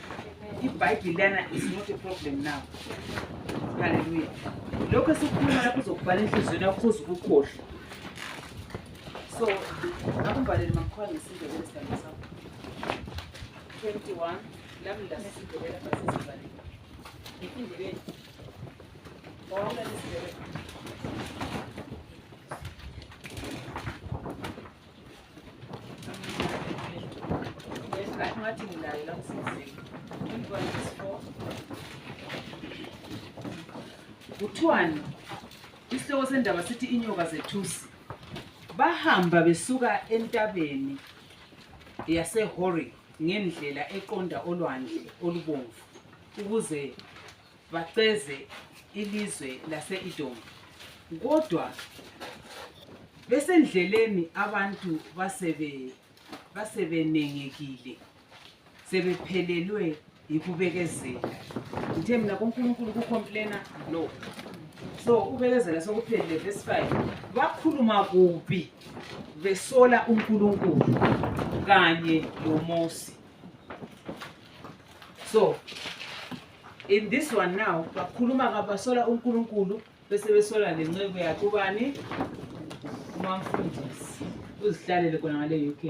iBhayibheli lana is not a problem now haleluya lokho sikukhuluma lapho uzokubhala enhliziyweni yakho uzukukhohle so akubalele makhona ngesindebele esithandwa sakho 21 lami la sindebele basizibale indebele wawula lesindebele ngathi ngilayo la kusizeke 21 isihloko sendaba sithi inyoka zethusi bahamba besuka entabeni yaseHori ngendlela eqonda olwandle olubomvu ukuze baceze ilizwe lase-Edom kodwa besendleleni abantu basebenengekile sebephelelwe ikubekezela ngithe mina kuNkulunkulu kucomplaina no so ubekezela sokuphelele verse 5 bakhuluma kubi besola uNkulunkulu kanye loMose so in this one now bakhuluma kabasola uNkulunkulu bese besola lenceku yakhe ubani umamfundisi uzihlalele khona ngale UK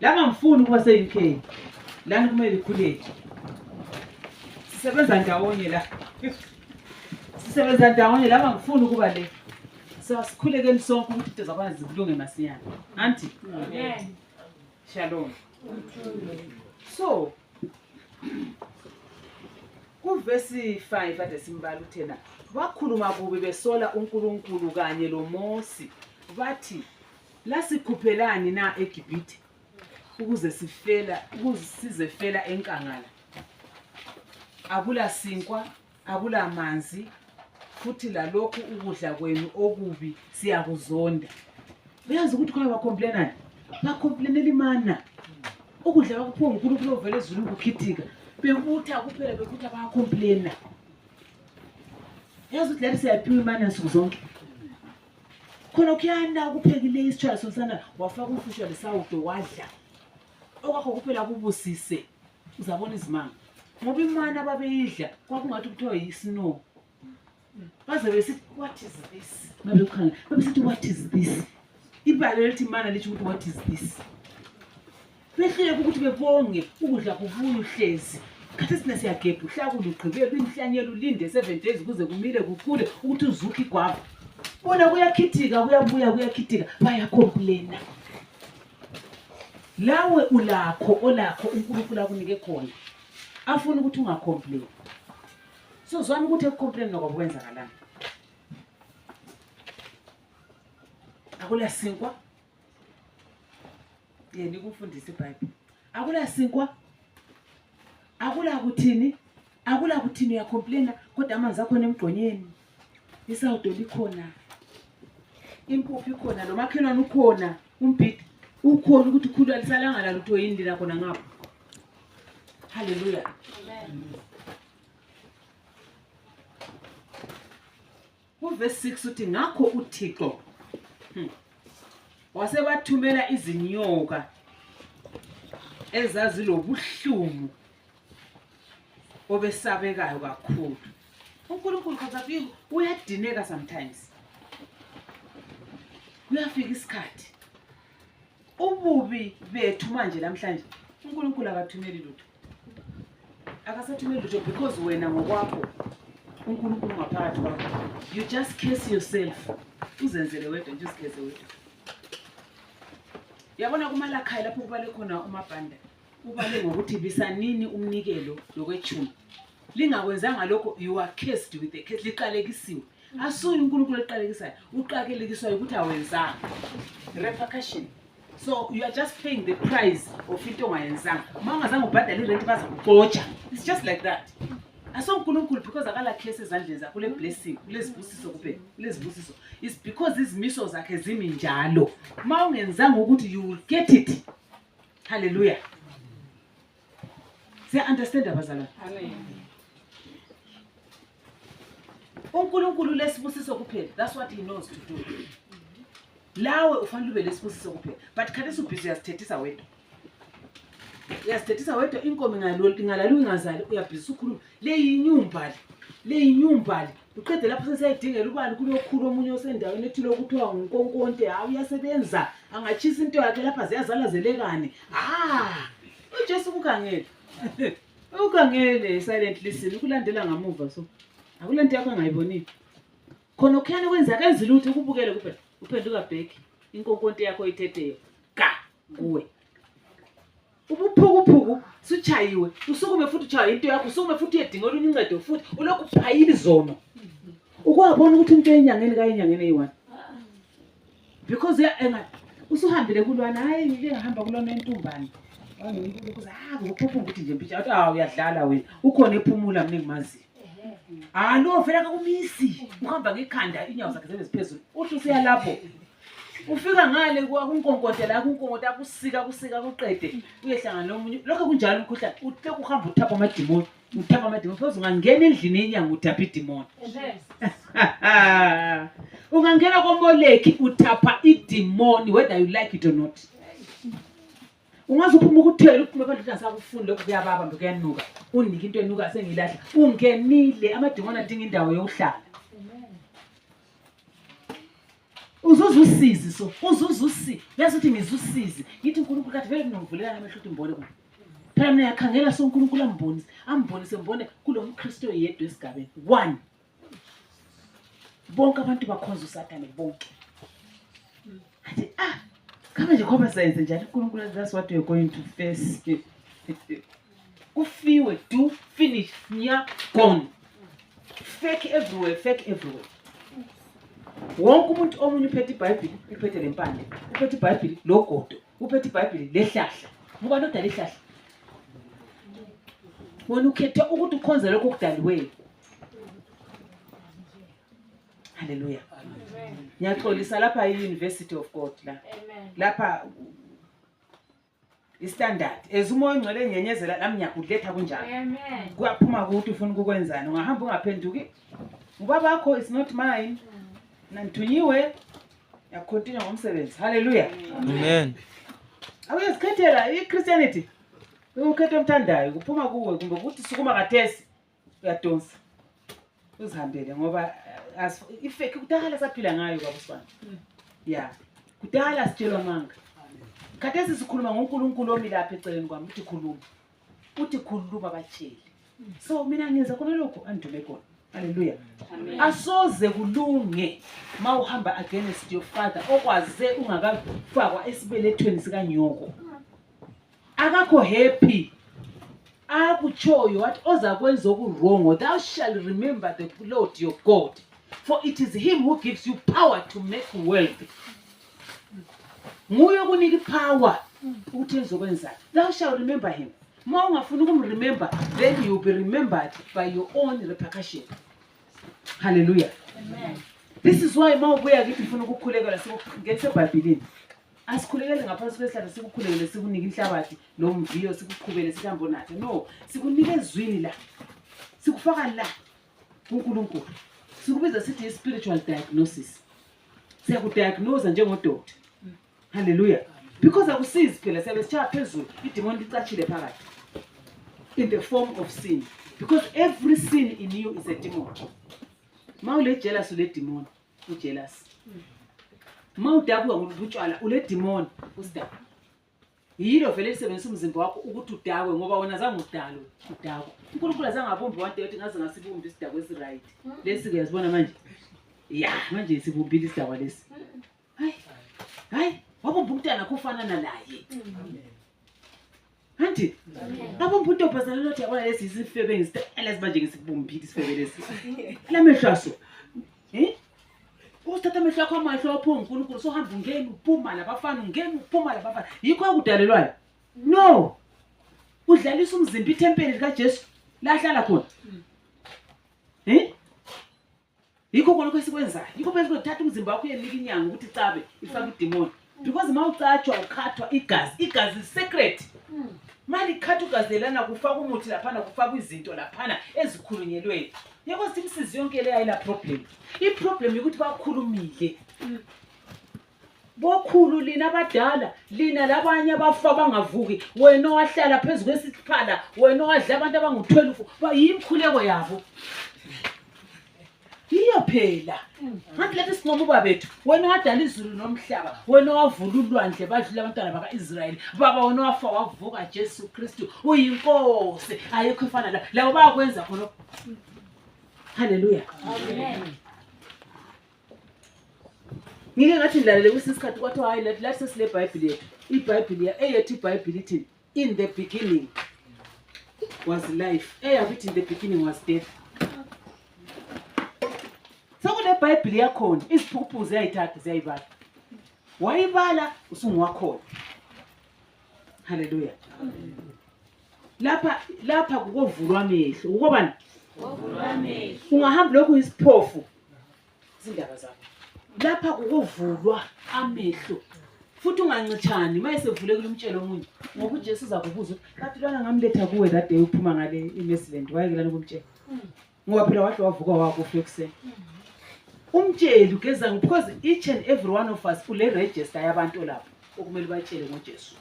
lama ngifuni ukuba se-UK lana kumele ikhuleke sisebenza ndawonye la sisebenza ndawonye lama ngifuni ukuba le sikhulekeni sonke ukuthi into zabana zikulunge masinyana anti amen shalom so kuverse 5 ade simbala uthena bakhuluma kubi besola uNkulunkulu kanye loMose bathi lasikhuphelani na eGibhithe ukuze sizefela enkangala akula sinkwa akula manzi futhi lalokhu ukudla kwenu okubi siyakuzonda uyazi ukuthi khona bacomplainani bacomplainela imana ukudla bakupho uNkulunkulu ovela ezulwini kukhithika bebutha kuphela bebutha bayacomplaina yazi ukuthi leli siyaphiwa imana nsuku zonke khona ukuyanda ukuphekile isitshwala sonsana wafaka umfushwa lesawudo wadla okwakho kuphela kubusise uzabona izimanga ngoba imana babeyidla kwakungathi kuthiwa yisnow baze besithi what is this ngabekhanga besithi what is this ibhalo lithi imana lithi ukuthi what is this behlele ukuthi bebonge ukudla kubuya uhlezi khathi sina siyagebha uhlakula ugqibele imhlanyelo ulinde 7 days kuze kumile kukhule ukuthi uzuke igwava bona kuyakhithika kuyakhithika bayacomplaina lawe olakho uNkulunkulu akunike khona afuna ukuthi ungacomplain so zwana ukuthi ekucomplain nokwenzakalana akula sinkwa yena ikufundisa iBhayibheli akula sinkwa akula kuthini uyacomplaina kodwa amanzi akho emgqonyeni isawudo likhona impuphu ikhona lo makhelwane ukhona umbhidi ukhona ukuthi khulu alisalanga la lutho yini la khona ngapha haleluya amen uverse 6 uthi ngakho uThixo wasebathumela izinyoka ezazilobuhlungu obesabekayo kakhulu uNkulunkulu kazafi uyadineka sometimes kuyafika isikhathi ububi bethu manje namhlanje uNkulunkulu akathumeli lutho akasathumeli lutho because wena ngokwakho uNkulunkulu ngaphakathi kwakho. You just curse yourself. Uzenzele wedwa nje uzikheze wedwa. Yabona kuMalakhaya lapho kubale khona uMabhanda. Ubale ngokuthi bisanini umnikelo lokwethuna. Lingakwenzanga lokho you are cursed with the curse. Liqalekisiwe. Asuyi uNkulunkulu eqalekisayo. Uqakelekiswayo ukuthi awenzanga. Repercussion. So you are just paying the price of into ongayenzanga. Mawungazange ubhadale irent baza kuxotsha. It's just like that. Asonkulunkulu because akala curse ezandleni zakho kule blessing, kulezibusiso kuphela, kulezibusiso. It's because izimiso zakhe zimi njalo. Mawungenzanga ukuthi you will get it. Hallelujah. Siya understand abazalwane? Amen. uNkulunkulu lesibusiso kuphela. That's what he knows to do. Lawe ufanele ube lesibusiso kuphela. But khathesi ubhizi uyasithethisa wedwa. Uyasithethisa wedwa inkomo ingalalu ingazali uyabhizi ukhuluma. Le yinyumbali. Uqede lapho sesiyayidingela ubani kulokhulu omunye osendaweni ethile okuthiwa nguNkonkonte. Hayi uyasebenza. Angachisa into yakhe lapha ziyazala zelekane. uJesu ukangele. Ukangele silent listen ukulandela ngamuva so. Akulento yakho angayibonile. Khona ukhiyana kwenza kenza lutho ukubukele kuphela. Uphenduka bheki inkonkonte yakho ithetheyo. Ka kuwe. Ubuphuku suchayiwe. Usukume futhi uchaye into yakho usukume futhi uyedinga olunye uncedo futhi ulokhu phayile izono. Ukwabona ukuthi into enyangeni kayenyangeni eyi1. Because usuhambile kulwana hayi ngike ngihamba kulona entumbani. Wangimuntu ukuze ngokuphupha ukuthi nje mpitsha uyadlala wena. Ukhona ephumula mina ngimazi. Lo vela kakumisi. Uhamba ngekhanda inyawo zakhe zibe ziphezulu. Uthi usiya lapho. Ufika ngale kuNkonkonte la kuNkonkonte akusika kuqede. Uyehlangana nomunye. Lokho kunjalo umkhuhlane. Uthe kuhamba uthapha amadimoni. Phose ungangena endlini yenyango uthapha idimoni. Ungangena komoleki uthapha idimoni whether you like it or not. Ungazuphuma ukuthela uphume phandle ngasakufunda lokho kuyababa mbe kuyanuka. Unike into enuka sengilahla. Ungenile amadimoni adinga indawo yokuhlala. Uzuzusizi so. Uzuzusi. Yasuthi mizusizi. Yithi uNkulunkulu kathi vele nginovulelana amehlo uthi mbone bona. Phela mina yakhangela so uNkulunkulu ambonise mbone kulomkristo yedwa esigabeni. 1. Bonke abantu bakhonza uSathane bonke. Athi kama nje khoba sayenze njalo uNkulunkulu that's what we're going to face. Kufiwe do finish nya gone. Fake everywhere. Wonke umuntu omunye uphethe iBhayibheli, uphethe lempande, uphethe iBhayibheli logodo, uphethe iBhayibheli lehlahla. Ngubani odala ihlahla? Wona ukhethe ukuthi ukhonze lokho okudaliweyo. Hallelujah. Ngiyaxolisa lapha eUniversity of God la. Lapha istandard ezumo ongcwele enyenyezela lami ngiyakudletha kunjalo. Amen. Kuyaphuma ukuthi ufuna ukukwenzana ungahamba ungaphenduki. Ubaba wakho is not mine. Nanthunyiwe yakontinue ngomsebenzi. Hallelujah. Amen. Awuyazikhethela iChristianity. Ukhethe omthandayo kuphuma kuwe kumbe ukuthi sukuma kathesi uyadonsa. Uzihambele ngoba ifake kudala saphila ngayo babusana. Yeah. Kudala sitshelwa manga. Kathesi sikhuluma ngoNkulunkulu omilapha eceleni kwami uthi khuluma. Uthi khuluma batsheli. So mina ngenza khona lokho andume khona. Hallelujah. Amen. Asoze kulunge mawuhamba against your father okwaze ungakafakwa esibelethweni sikanyoko. Akakho happy. Akuchoyo what ozakwenza okurong. Thou shall remember the Lord your God, for it is him who gives you power to make wealth. Nguye okunika power ukuthi ezokwenza. Thou shall remember him. Ma ungafuna ukumremember, then you will be remembered by your own repercussion. Hallelujah. Amen. This is why ma ubuya kithi ufuna ukukhulekela sikungese eBhayibhelini. Asikhulekele ngaphansi kwesihlahla sikukhulekele sikunika inhlabathi nomviyo sikuqhubele sihambo nathi. No, sikunika ezwini la. Sikufaka la kuNkulunkulu. Sikubiza sithi spiritual diagnosis. Siyakudiagnose njengodoctor. Hallelujah. Because akusizi phela siyabesichapha phezulu idemon licachile phakathi. In the form of sin. Because every sin in you is a demon. Ma ule jealous ule demon, ujealous. Ma udabuka ngobutshwala ule demon usidaba. yilo vele lisebenzisa umzimba wakho ukuthi udakwe ngoba wona zange udalwe udakwe. uNkulunkulu azange abumbe one day wathi ngaze ngasibumbe isidakwa esiright. Lesi-ke yazibona manje ya manje sibumbile isidakwa lesi. Hayi wabumba umntana akho ufanana naye. Anti abumba untombazane lothi yabona lesi isifebe ngisitele manje ngisibumbile isifebe lesi. Lamehlo usithatha amehlo akho amahlo waphunga uNkulunkulu sohamba ungena uphuma labafana ungena uphuma labafana. Yikho akudalelwayo? No. Udlalisa umzimba ithempeli likaJesu lahlala khona. Yikho konke esikwenzayo. Yikho bese kuthatha umzimba wakho uyenika inyanga ukuthi icabe ifake idemoni. Because mawucatshwa ukhathwa igazi is secret. Mali ikhatha ugazelana kufaka umuthi laphana kufaka izinto laphana ezikhulunyelweni. Yebo sithi imsizi yonke le ayila problem. I-problem ukuthi bakhulumile. Bokhulu lina abadala, lina labanye abafa bangavuki, wena owahlala phezulu kwesiphala, wena owadla abantu abangu-12, bayimkhuleko yabo. Iyo phela. Ngathi lethi sinqomo ubabethu, wena owadala izulu nomhlaba, wena owavula ulwandle badlula abantwana baka-Israyeli, baba wena owafa wavuka Jesu Kristu, uyinkosi, ayikho efana la. Labo bayakwenza khona. Hallelujah. Amen. Ngike ngathi ndlalele kwisikhathi kwathiwa hayi lathi sesile Bible yethu. iBhayibheli eyethu iBhayibheli ithi in the beginning was life. Eyabithi in the beginning was death. Sokule Bible yakhona isiphuphuzo ziyayithatha ziyayibala. Wayibala usungakhona. Hallelujah. Lapha kukovulwa amehlo. Ukobani? Wovulwa amehlo. Ungahamba lokhu isiphofu. Izindaba zakho. Lapha kukovulwa amehlo. Futhi ungancithani mayesevulekile umtshelo omunye. Ngoba uJesu uzakubuza kanti lona ngamletha kuwe that day uphuma ngale iMessland wayekelana kumtshelo. Ngoba phela wahle wavuka wakufa ekuseni. Umtsheli ugeza because each and every one of us ule register yabantu lapho okumele batshele ngoJesu.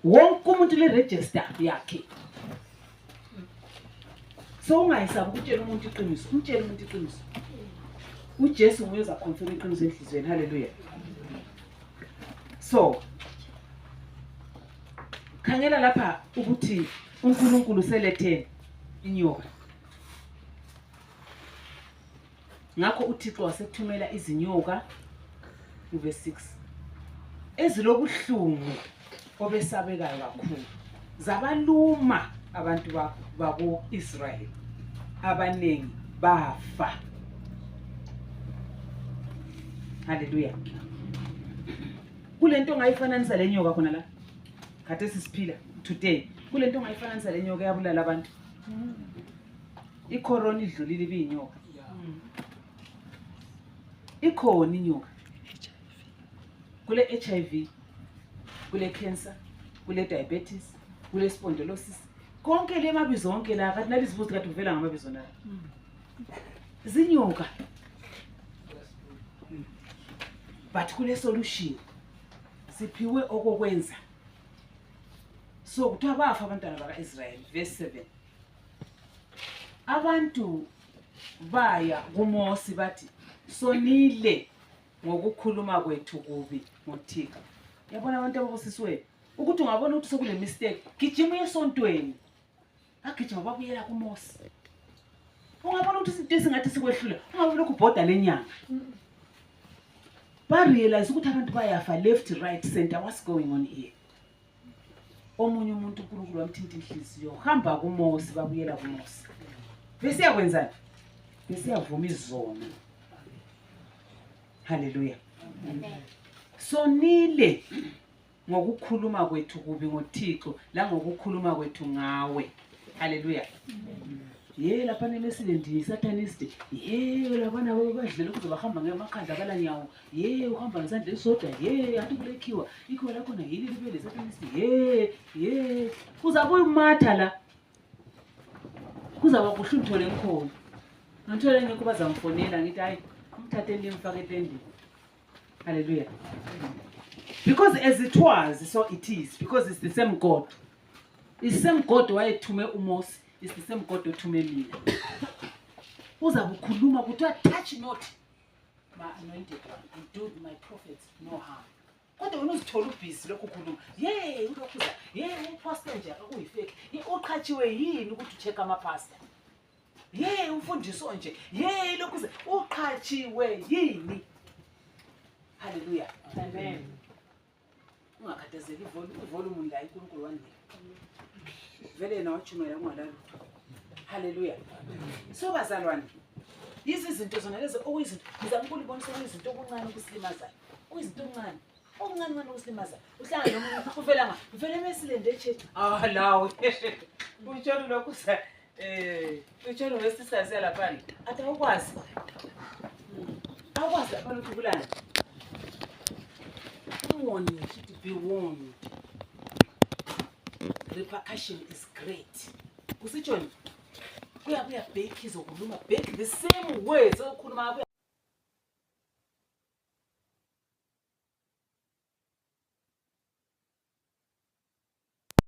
Wonke umuntu le register yakhe. So ungayisabi ukutshela umuntu iqiniso, umtshele umuntu iqiniso. uJesu nguye ozakhonfirma iqiniso enhlizweni. Hallelujah. So khangela lapha ukuthi uNkulunkulu selethe inyoka. Ngakho uThixo wasekuthumela izinyoka uverse 6. Ezilobuhlungu obesabekayo kakhulu. Zabaluma abantu bako-Israyeli. Abanengi bafa. Hallelujah. Kulento ongayifananisa lenyoka khona la. Kade sisiphila today. Kulento ongayifananisa lenyoka yabulala abantu. Icorona idlulile ibinyoka. Ikhona inyoka. Kule HIV, kule cancer, kule diabetes, kule spondylosis. Konke le mabizo onke la kathi nalizibuza kathi uvela ngamabizo na. Zinyoka. But kule solution siphiwe okokwenza. So kuthiwa bafa abantwana baka-Israyeli verse 7. Abantu baya kuMosi bathi sonile ngokukhuluma kwethu kubi ngoThixo. Yabona abantu ababusisiwe ukuthi ungabona ukuthi sokule mistake gijima esontweni. Agijima babuyela kuMosi. Ungabona ukuthi izinto esingathi sikwehlula ungabona ukubhoda lenyanga. Ba realize ukuthi abantu bayafa left right center. What's going on here? Omunye umuntu uNkulunkulu wamthinta inhliziyo hamba kuMosi babuyela kuMosi. Bese yakwenzani? Bese yavuma izono. Hallelujah. Amen. Sonile ngokukhuluma kwethu kubi ngoThixo la ngokukhuluma kwethu ngawe. Hallelujah. Lapha neMessland Satanist. Labana badlela ukuthi bahamba ngemakhanda balanyawo. Uhamba ngesandla esodwa. Athi kulekhiwa. Ikho la khona yini libe leSatanist. Kuzabuya umatha la. Kuzaba kuhle uthole enkhono. Ngithole ngeke bazamfonela ngithi hayi umthatheni limfake etendeni. Hallelujah. Because as it was, so it is. Because it's the same God. It's the same God wayethume uMosi. It's the same God othume mina. Uzabukhuluma ukuthi touch not my anointed one and do my prophets no harm. kodwa wena uzithola ubhizi lokhu ukhuluma ulokhuza upastor nje akuyifake uqhatshiwe yini ukuthi ucheck amapastor umfundiso nje lokhuza uqhatshiwe yini. Hallelujah. Amen. Ungakhathazeki ivolume la uNkulunkulu wanike vele yena wachumela kungalalo. Hallelujah. So bazalwane, izinto zona lezi okuyizinto ngizama ukulibonisa okuyizinto okuncane ukusilimazayo, okuyizinto okuncane ukusilimazayo. Uhlangana nomuntu uvela vele mesilende echechi lawe utshela lokhu utshela wesisase lapha athi awukwazi lapha ukuthulana. Warning, you should be warned. Repercussion is great. Kusitshoni? Kuyabuya bake izokhuluma bake the same words okhuluma